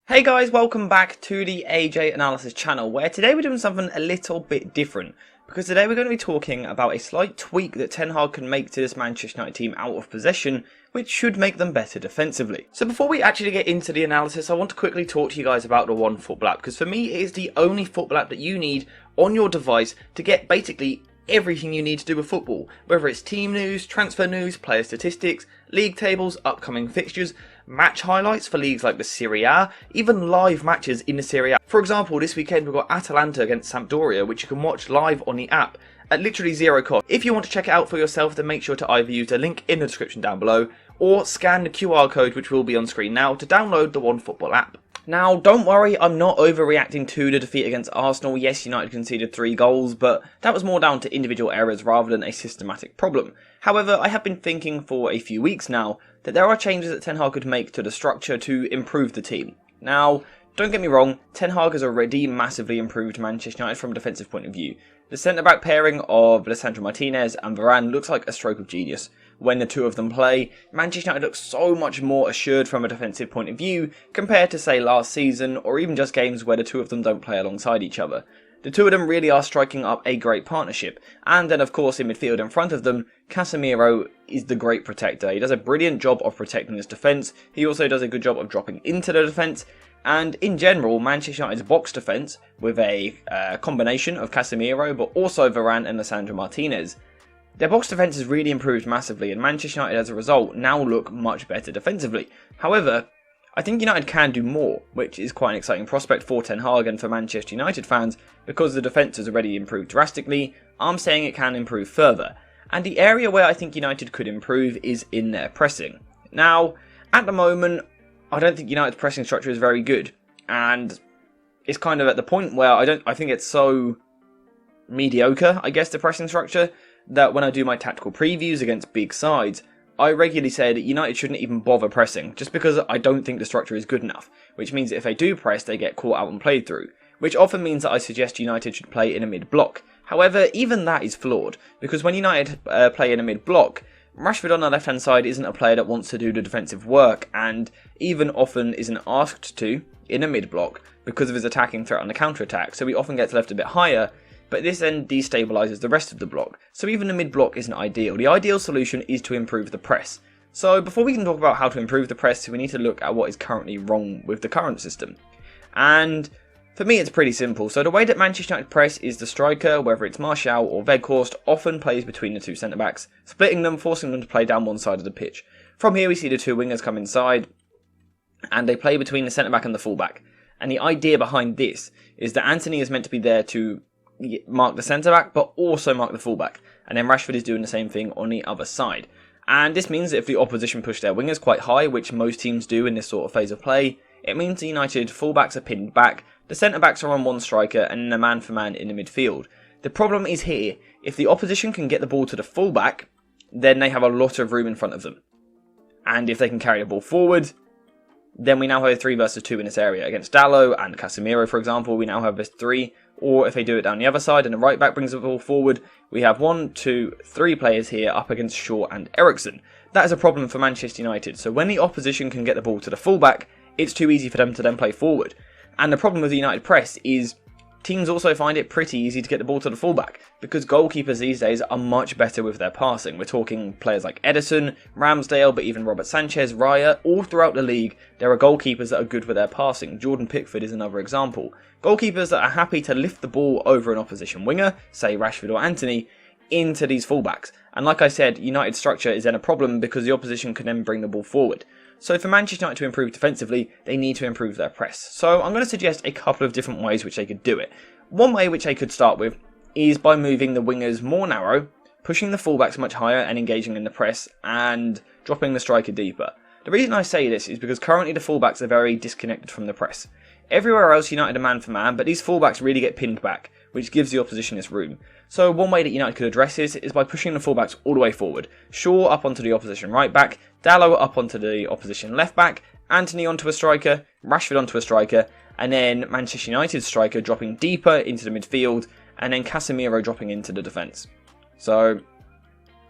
Hey guys, welcome back to the AJ Analysis channel, where today we're doing something a little bit different. Because today we're going to be talking about a slight tweak that Ten Hag can make to this Manchester United team out of possession, which should make them better defensively. So before we actually get into the analysis, I want to quickly talk to you guys about the OneFootball app, because for me it is the only football app that you need on your device to get basically everything you need to do with football, whether it's team news, transfer news, player statistics, league tables, upcoming fixtures, match highlights for leagues like the Serie A, even live matches in the Serie A. For example, this weekend we've got Atalanta against Sampdoria, which you can watch live on the app at literally zero cost. If you want to check it out for yourself, then make sure to either use the link in the description down below or scan the QR code which will be on screen now to download the OneFootball app. Now, don't worry, I'm not overreacting to the defeat against Arsenal. Yes, United conceded 3 goals, but that was more down to individual errors rather than a systematic problem. However, I have been thinking for a few weeks now that there are changes that Ten Hag could make to the structure to improve the team. Now, don't get me wrong, Ten Hag has already massively improved Manchester United from a defensive point of view. The centre-back pairing of Lisandro Martinez and Varane looks like a stroke of genius. When the two of them play, Manchester United looks so much more assured from a defensive point of view compared to, say, last season, or even just games where the two of them don't play alongside each other. The two of them really are striking up a great partnership. And then, of course, in midfield in front of them, Casemiro is the great protector. He does a brilliant job of protecting his defence. He also does a good job of dropping into the defence. And in general, Manchester United's box defence, with a combination of Casemiro, but also Varane and Lisandro Martinez, their box defence has really improved massively, and Manchester United, as a result, now look much better defensively. However, I think United can do more, which is quite an exciting prospect for Ten Hag and for Manchester United fans, because the defence has already improved drastically. I'm saying it can improve further, and the area where I think United could improve is in their pressing. Now, at the moment, I don't think United's pressing structure is very good, and it's kind of at the point where I think it's so mediocre, I guess, the pressing structure, that when I do my tactical previews against big sides, I regularly say that United shouldn't even bother pressing, just because I don't think the structure is good enough, which means that if they do press, they get caught out and played through, which often means that I suggest United should play in a mid-block. However, even that is flawed, because when United play in a mid-block, Rashford on the left-hand side isn't a player that wants to do the defensive work, and even often isn't asked to in a mid-block because of his attacking threat on the counter-attack, so he often gets left a bit higher, but this then destabilises the rest of the block, so even the mid-block isn't ideal. The ideal solution is to improve the press. So before we can talk about how to improve the press, we need to look at what is currently wrong with the current system. And for me it's pretty simple. So the way that Manchester United press is the striker, whether it's Martial or Weghorst, often plays between the two centre-backs, splitting them, forcing them to play down one side of the pitch. From here we see the two wingers come inside, and they play between the centre-back and the full-back. And the idea behind this is that Antony is meant to be there to mark the centre-back, but also mark the full-back. And then Rashford is doing the same thing on the other side. And this means that if the opposition push their wingers quite high, which most teams do in this sort of phase of play, it means the United full-backs are pinned back, the centre-backs are on one striker, and a man-for-man in the midfield. The problem is here, if the opposition can get the ball to the full-back, then they have a lot of room in front of them. And if they can carry the ball forward, then we now have a 3 versus 2 in this area. Against Dalot and Casemiro, for example, we now have this 3. Or if they do it down the other side and the right back brings the ball forward, we have 1, 2, 3 players here up against Shaw and Eriksen. That is a problem for Manchester United. So when the opposition can get the ball to the fullback, it's too easy for them to then play forward. And the problem with the United press is teams also find it pretty easy to get the ball to the fullback, because goalkeepers these days are much better with their passing. We're talking players like Ederson, Ramsdale, but even Robert Sanchez, Raya, all throughout the league there are goalkeepers that are good with their passing. Jordan Pickford is another example. Goalkeepers that are happy to lift the ball over an opposition winger, say Rashford or Antony, into these fullbacks. And like I said, United's structure is then a problem because the opposition can then bring the ball forward. So for Manchester United to improve defensively, they need to improve their press. So I'm going to suggest a couple of different ways which they could do it. One way which they could start with is by moving the wingers more narrow, pushing the fullbacks much higher and engaging in the press, and dropping the striker deeper. The reason I say this is because currently the fullbacks are very disconnected from the press. Everywhere else United are man for man, but these fullbacks really get pinned back, which gives the opposition this room. So one way that United could address this is by pushing the fullbacks all the way forward. Shaw up onto the opposition right back, Dalot up onto the opposition left back, Antony onto a striker, Rashford onto a striker, and then Manchester United's striker dropping deeper into the midfield, and then Casemiro dropping into the defence. So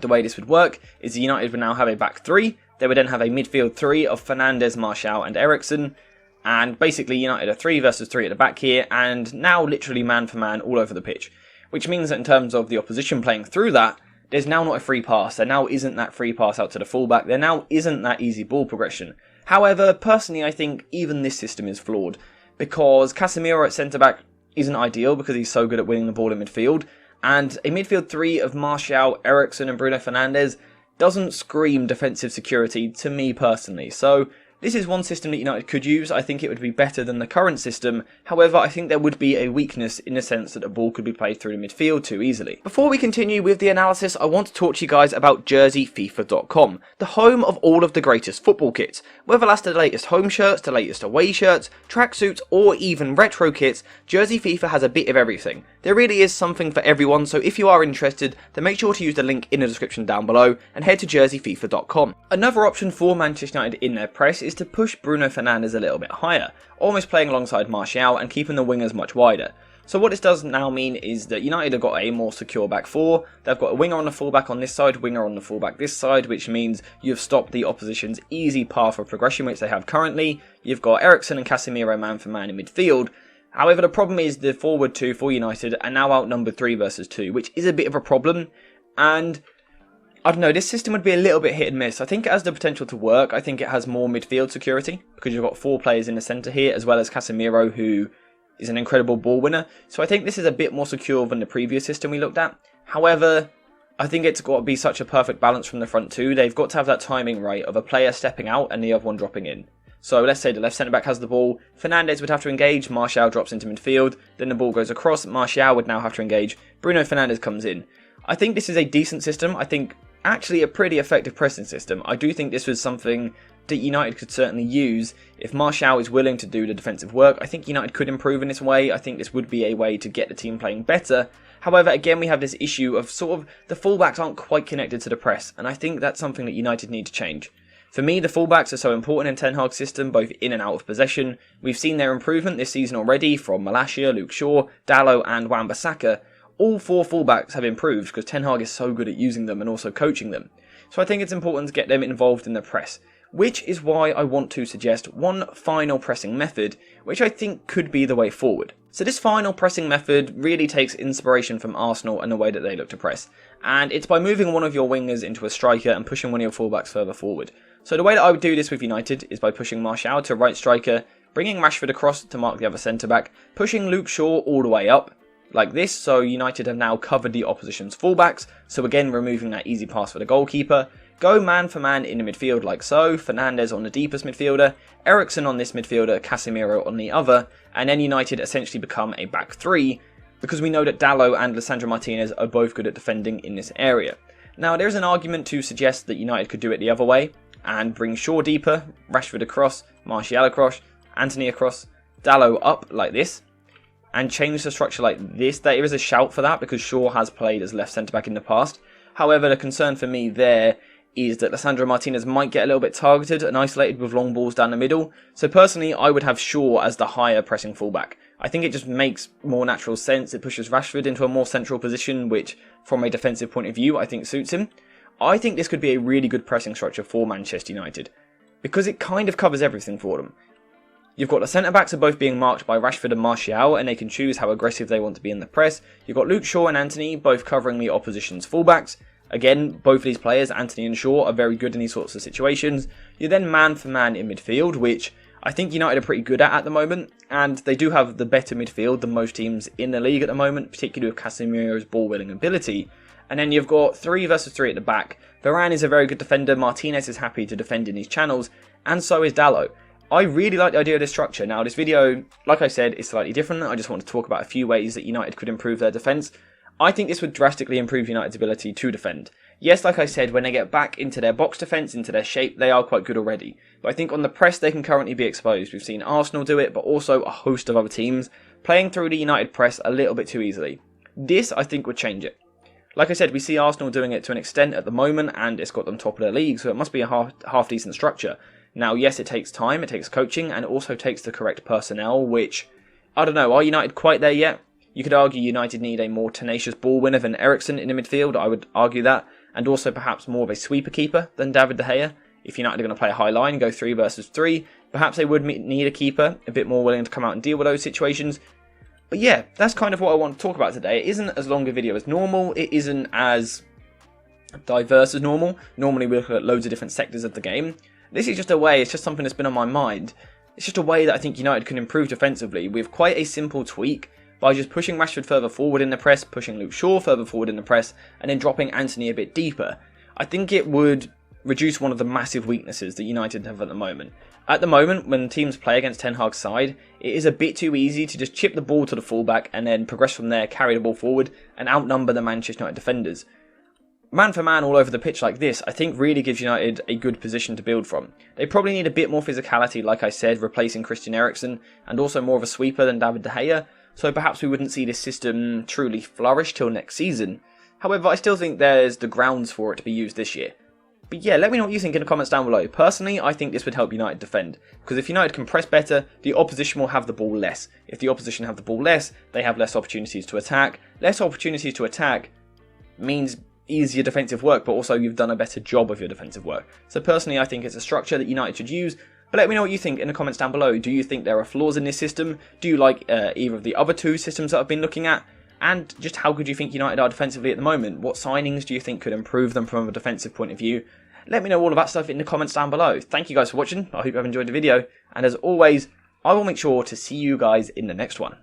the way this would work is United would now have a back 3, they would then have a midfield 3 of Fernandes, Martial and Eriksen, And basically United are 3 versus 3 at the back here, and now literally man for man all over the pitch. Which means that in terms of the opposition playing through that, there's now not a free pass. There now isn't that free pass out to the fullback. There now isn't that easy ball progression. However, personally I think even this system is flawed, because Casemiro at centre-back isn't ideal because he's so good at winning the ball in midfield, and a midfield 3 of Martial, Eriksen and Bruno Fernandes doesn't scream defensive security to me personally. So this is one system that United could use. I think it would be better than the current system. However, I think there would be a weakness in the sense that the ball could be played through the midfield too easily. Before we continue with the analysis, I want to talk to you guys about JerseyFIFA.com, the home of all of the greatest football kits. Whether that's the latest home shirts, the latest away shirts, tracksuits, or even retro kits, JerseyFIFA has a bit of everything. There really is something for everyone, so if you are interested, then make sure to use the link in the description down below and head to JerseyFIFA.com. Another option for Manchester United in their press is to push Bruno Fernandes a little bit higher, almost playing alongside Martial and keeping the wingers much wider. So what this does now mean is that United have got a more secure back four. They've got a winger on the fullback on this side, winger on the fullback this side, which means you've stopped the opposition's easy path of progression which they have currently. You've got Eriksen and Casemiro man for man in midfield. However, the problem is the forward two for United are now outnumbered 3 versus 2, which is a bit of a problem. And I don't know, this system would be a little bit hit and miss. I think it has the potential to work. I think it has more midfield security because you've got 4 players in the centre here, as well as Casemiro, who is an incredible ball winner. So I think this is a bit more secure than the previous system we looked at. However, I think it's got to be such a perfect balance from the front two. They've got to have that timing right of a player stepping out and the other one dropping in. So let's say the left centre-back has the ball, Fernandes would have to engage, Martial drops into midfield, then the ball goes across, Martial would now have to engage, Bruno Fernandes comes in. I think this is a decent system. I think actually a pretty effective pressing system. I do think this was something that United could certainly use. If Martial is willing to do the defensive work, I think United could improve in this way. I think this would be a way to get the team playing better. However, again, we have this issue of sort of the fullbacks aren't quite connected to the press, and I think that's something that United need to change. For me, the fullbacks are so important in Ten Hag's system, both in and out of possession. We've seen their improvement this season already from Malacia, Luke Shaw, Dalot and Wan-Bissaka. All 4 fullbacks have improved because Ten Hag is so good at using them and also coaching them. So I think it's important to get them involved in the press, which is why I want to suggest one final pressing method, which I think could be the way forward. So this final pressing method really takes inspiration from Arsenal and the way that they look to press, and it's by moving one of your wingers into a striker and pushing one of your fullbacks further forward. So the way that I would do this with United is by pushing Martial to right striker, bringing Rashford across to mark the other centre-back, pushing Luke Shaw all the way up, like this, so United have now covered the opposition's fullbacks, so again removing that easy pass for the goalkeeper. Go man for man in the midfield like so, Fernandes on the deepest midfielder, Eriksen on this midfielder, Casemiro on the other, and then United essentially become a back 3, because we know that Dalot and Lisandro Martinez are both good at defending in this area. Now there's an argument to suggest that United could do it the other way, and bring Shaw deeper, Rashford across, Martial across, Antony across, Dalot up like this, and change the structure like this. There is a shout for that because Shaw has played as left centre-back in the past. However, the concern for me there is that Lisandro Martinez might get a little bit targeted and isolated with long balls down the middle. So personally, I would have Shaw as the higher pressing fullback. I think it just makes more natural sense. It pushes Rashford into a more central position, which from a defensive point of view, I think suits him. I think this could be a really good pressing structure for Manchester United because it kind of covers everything for them. You've got the centre-backs are both being marked by Rashford and Martial, and they can choose how aggressive they want to be in the press. You've got Luke Shaw and Antony both covering the opposition's fullbacks. Again, both of these players, Antony and Shaw, are very good in these sorts of situations. You're then man for man in midfield, which I think United are pretty good at the moment, and they do have the better midfield than most teams in the league at the moment, particularly with Casemiro's ball-winning ability. And then you've got 3 versus 3 at the back. Varane is a very good defender, Martinez is happy to defend in these channels, and so is Dalot. I really like the idea of this structure. Now, this video, like I said, is slightly different. I just want to talk about a few ways that United could improve their defence. I think this would drastically improve United's ability to defend. Yes, like I said, when they get back into their box defence, into their shape, they are quite good already. But I think on the press, they can currently be exposed. We've seen Arsenal do it, but also a host of other teams playing through the United press a little bit too easily. This, I think, would change it. Like I said, we see Arsenal doing it to an extent at the moment, and it's got them top of their league, so it must be a half-decent structure. Now, yes, it takes time, it takes coaching, and it also takes the correct personnel, which, I don't know, are United quite there yet? You could argue United need a more tenacious ball winner than Eriksen in the midfield, I would argue that, and also perhaps more of a sweeper keeper than David De Gea. if United are going to play a high line, go 3 versus 3, perhaps they would need a keeper a bit more willing to come out and deal with those situations. But yeah, that's kind of what I want to talk about today. It isn't as long a video as normal, it isn't as diverse as normal. Normally we look at loads of different sectors of the game. This is just a way, it's just something that's been on my mind. It's just a way that I think United can improve defensively with quite a simple tweak by just pushing Rashford further forward in the press, pushing Luke Shaw further forward in the press, and then dropping Anthony a bit deeper. I think it would reduce one of the massive weaknesses that United have at the moment. At the moment, when teams play against Ten Hag's side, it is a bit too easy to just chip the ball to the fullback and then progress from there, carry the ball forward, and outnumber the Manchester United defenders. Man for man all over the pitch like this, I think really gives United a good position to build from. They probably need a bit more physicality, like I said, replacing Christian Eriksen, and also more of a sweeper than David De Gea, so perhaps we wouldn't see this system truly flourish till next season. However, I still think there's the grounds for it to be used this year. But yeah, let me know what you think in the comments down below. Personally, I think this would help United defend, because if United can press better, the opposition will have the ball less. If the opposition have the ball less, they have less opportunities to attack. Less opportunities to attack means easier defensive work, but also you've done a better job of your defensive work. So personally, I think it's a structure that United should use. But let me know what you think in the comments down below. Do you think there are flaws in this system? Do you like either of the other two systems that I've been looking at? And just how good do you think United are defensively at the moment? What signings do you think could improve them from a defensive point of view? Let me know all of that stuff in the comments down below. Thank you guys for watching. I hope you have enjoyed the video. And as always, I will make sure to see you guys in the next one.